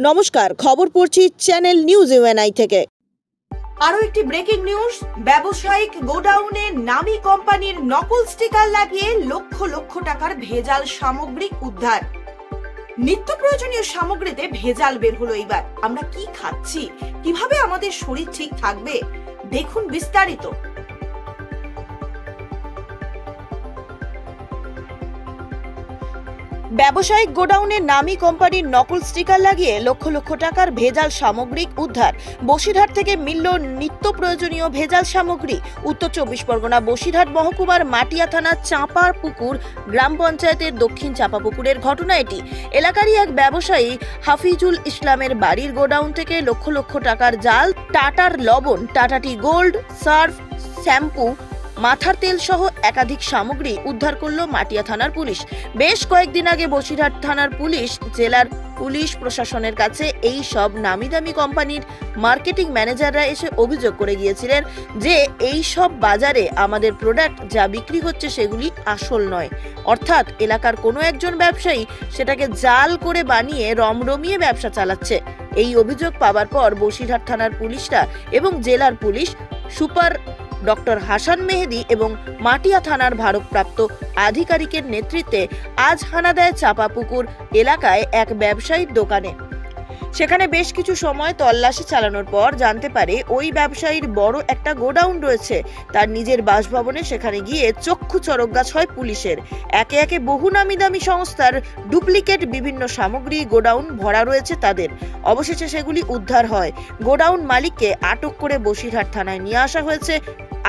নমস্কার, খবর পড়ছি চ্যানেল নিউজ ইউএনআই থেকে। আরো একটি ব্রেকিং নিউজ। ব্যবসায়িক গোডাউনে নামী কোম্পানির নকল স্টিকার লাগিয়ে লক্ষ লক্ষ টাকার ভেজাল সামগ্রী উদ্ধার। নিত্য প্রয়োজনীয় সামগ্রীতে ভেজাল বের হলো। এইবার আমরা কি খাচ্ছি, কিভাবে আমাদের শরীর ঠিক থাকবে, দেখুন বিস্তারিত। ব্যবসায়িক গোডাউনে নামী কোম্পানির নকল স্টিকার লাগিয়ে লক্ষ লক্ষ টাকার ভেজাল সামগ্রী উদ্ধার। বসিরহাট থেকে মিলল নিত্য প্রয়োজনীয় ভেজাল সামগ্রী। উত্তর 24 পরগনা বসিরহাট মহকুমার মাটিয়া থানা চাঁপার পুকুর গ্রাম পঞ্চায়েতের দক্ষিণ চাঁপাপুকুরের ঘটনা এটি। এলাকারই এক ব্যবসায়ী হাফিজুল ইসলামের বাড়ির গোডাউন থেকে লক্ষ লক্ষ টাকার জাল, টাটার লবণ, টাটা টি গোল্ড, সার্ফ, শ্যাম্পু, মাথার তেল সহ একাধিক সামগ্রী উদ্ধার করল মাটিয়া থানার পুলিশ। বেশ কয়েকদিন আগে বসিরহাট থানার পুলিশ জেলার পুলিশ প্রশাসনের কাছে এই সব নামি দামি কোম্পানির মার্কেটিং ম্যানেজাররা এসে অভিযোগ করে গিয়েছিলেন যে এই সব বাজারে আমাদের প্রোডাক্ট যা বিক্রি হচ্ছে সেগুলি আসল নয়। অর্থাৎ এলাকার কোনো একজন ব্যবসায়ী সেটাকে জাল করে বানিয়ে রমরমিয়ে ব্যবসা চালাচ্ছে। এই অভিযোগ পাওয়ার পর বসিরহাট থানার পুলিশরা এবং জেলার পুলিশ সুপার ডক্টর হাসান মেহেদি এবং মাটিয়া থানার ভারপ্রাপ্ত আধিকারিকের নেতৃত্বে আজ হানা দেয় চাঁপাপুকুর এলাকায় এক ব্যবসায়ীর দোকানে। সেখানে বেশ কিছু সময় তল্লাশি চালানোর পর জানতে পারে ওই ব্যবসায়ীর বড় একটা গোডাউন রয়েছে। তার নিজের বাসভবনে সেখানে গিয়ে চক্ষু চরকগাছ হয় পুলিশের। একে একে বহু নামি দামি সংস্থার ডুপ্লিকেট বিভিন্ন সামগ্রী গোডাউন ভরা রয়েছে তাদের। অবশেষে সেগুলি উদ্ধার হয়। গোডাউন মালিককে আটক করে বসিরহাট থানায় নিয়ে আসা হয়েছে।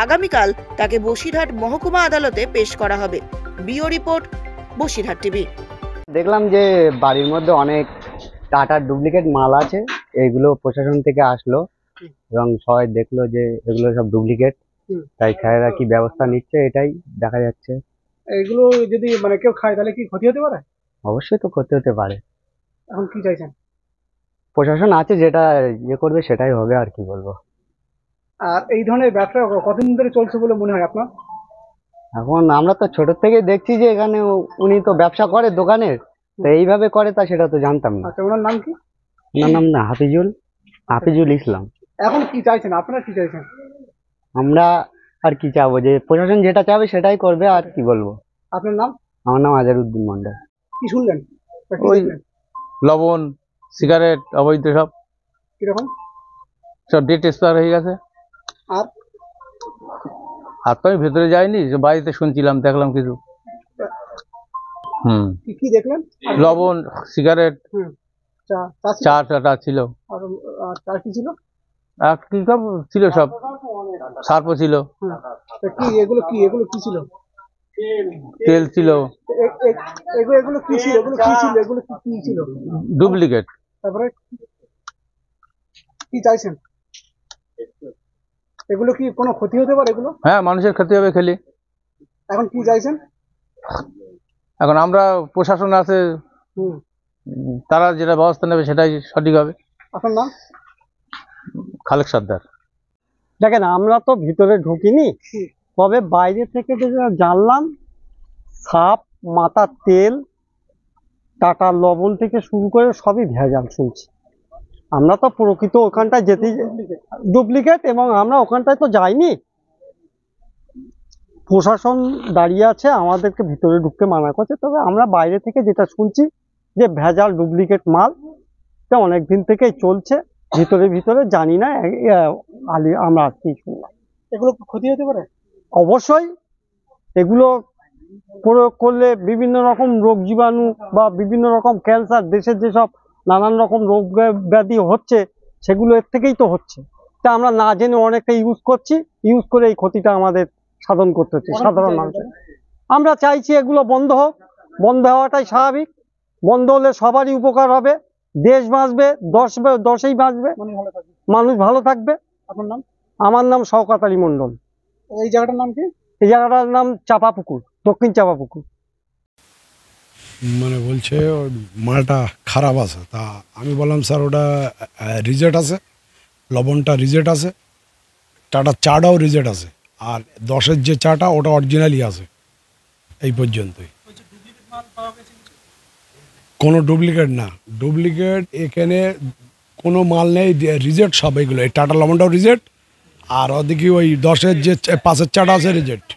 আগামীকাল তাকে বসিরহাট মহকুমা আদালতে পেশ করা হবে। বিও রিপোর্ট, বসিরহাট টিভি। দেখলাম যে বাড়ির মধ্যে অনেক টাটার ডুপ্লিকেট মাল আছে। এইগুলো প্রশাসন থেকে আসলো এবং সবাই দেখলো যে এগুলো সব ডুপ্লিকেট, তাই স্যারেরা কি ব্যবস্থা নিচ্ছে এটাই দেখা যাচ্ছে। এগুলো যদি কেউ খায় তাহলে কি ক্ষতি হতে পারে? অবশ্যই তো ক্ষতি হতে পারে। এখন কি চাইছেন? প্রশাসন আছে, যেটা ইয়ে করবে সেটাই হবে, আর কি বলবো। আর এই ধরনের ব্যবসা কতদিন ধরে চলছে বলে মনে হয় আপনার? এখন আমরা তো ছোট থেকে দেখছি যে এখানে উনি তো ব্যবসা করে দোকানের, তো এইভাবে করে, তা সেটা তো জানতাম না। আচ্ছা, ওনার নাম কি? ওনার নাম না হাফিজুল ইসলাম। এখন কি চাইছেন, আপনারা কি চাইছেন? আমরা আর কি চাবো, যে প্রশাসন যেটা চাবে সেটাই করবে, আর কি বলবো। আপনার নাম? আমার নাম আজহারউদ্দিন মন্ডল। কি শুনলেন? ওই লবণ, সিগারেট, অবৈধ সব কিরকম সব ডেট এক্সপায়ার হয়ে গেছে। আর তো আমি ভেতরে যাইনি, বাড়িতে শুনছিলাম, দেখলাম কিছু। কি দেখলেন? লবণ, সিগারেট, চা টাটা ছিল। আর কি ছিল? কি সব ছিল, সব সার্ফও ছিল। কি এগুলো কি ছিল? তেল ছিল। এগুলো কি ছিল? এগুলো কি ছিল? ডুপ্লিকেট। তারপরে কি চাইছেন? এগুলো কি কোনো ক্ষতি হতে পারে? এগুলো হ্যাঁ, মানুষের ক্ষতি হবে খেলে। এখন কি চাইছেন? এখন আমরা প্রশাসন আছে, তারা যেটা ব্যবস্থা নেবে সেটাই সঠিক হবে। আপনার নাম? খালেক সর্দার। দেখেন, আমরা তো ভিতরে ঢুকিনি, তবে বাইরে থেকে যেটা জানলাম, সাপ, মাথার তেল, টাটার লবণ থেকে শুরু করে সবই ভেজাল শুনছি। আমরা তো প্রকৃত ওখানটায় যেতে ডুপ্লিকেট, এবং আমরা ওখানটায় তো যাইনি। প্রশাসন দাঁড়িয়ে আছে, আমাদেরকে ভিতরে ঢুকতে মানা করছে, তবে আমরা বাইরে থেকে যেটা শুনছি যে ভেজাল ডুপ্লিকেট মাল অনেক দিন থেকেই চলছে। ভিতরে জানি না, আমরা কি শুনলাম। এগুলো ক্ষতি হতে পারে? অবশ্যই। এগুলো প্রয়োগ করলে বিভিন্ন রকম রোগ জীবাণু বা বিভিন্ন রকম ক্যান্সার, দেশের যেসব নানান রকম রোগ ব্যাধি হচ্ছে সেগুলো এর থেকেই তো হচ্ছে। তা আমরা না জেনে অনেকটা ইউজ করে এই ক্ষতিটা আমাদের সাধন করতে হচ্ছে সাধারণ মানুষের। আমরা চাইছি এগুলো বন্ধ হোক। বন্ধ হওয়াটাই স্বাভাবিক। বন্ধ হলে সবারই উপকার হবে, দেশ বাঁচবে, দশেই বাঁচবে, মানুষ ভালো থাকবে। আপনার নাম? আমার নাম শওকত আলী মন্ডল। এই জায়গাটার নাম কি? এই জায়গাটার নাম চাঁপাপুকুর, দক্ষিণ চাঁপাপুকুর। বলছে ওই মালটা খারাপ আছে। তা আমি বললাম, স্যার ওটা রিজেক্ট আছে, লবণটা রিজেক্ট আছে, টাটার চাটাও রিজেক্ট আছে, আর 10-এর যে চাটা ওটা অরিজিনালি আছে। এই পর্যন্তই। কোনো ডুপ্লিকেট না, ডুপ্লিকেট এখানে কোনো মাল নেই, রিজেক্ট সব এগুলো। এই টাটা লবণটাও রিজেক্ট, আর ওদিকে ওই 10-এর যে 5-এর চাটা আছে রিজেক্ট।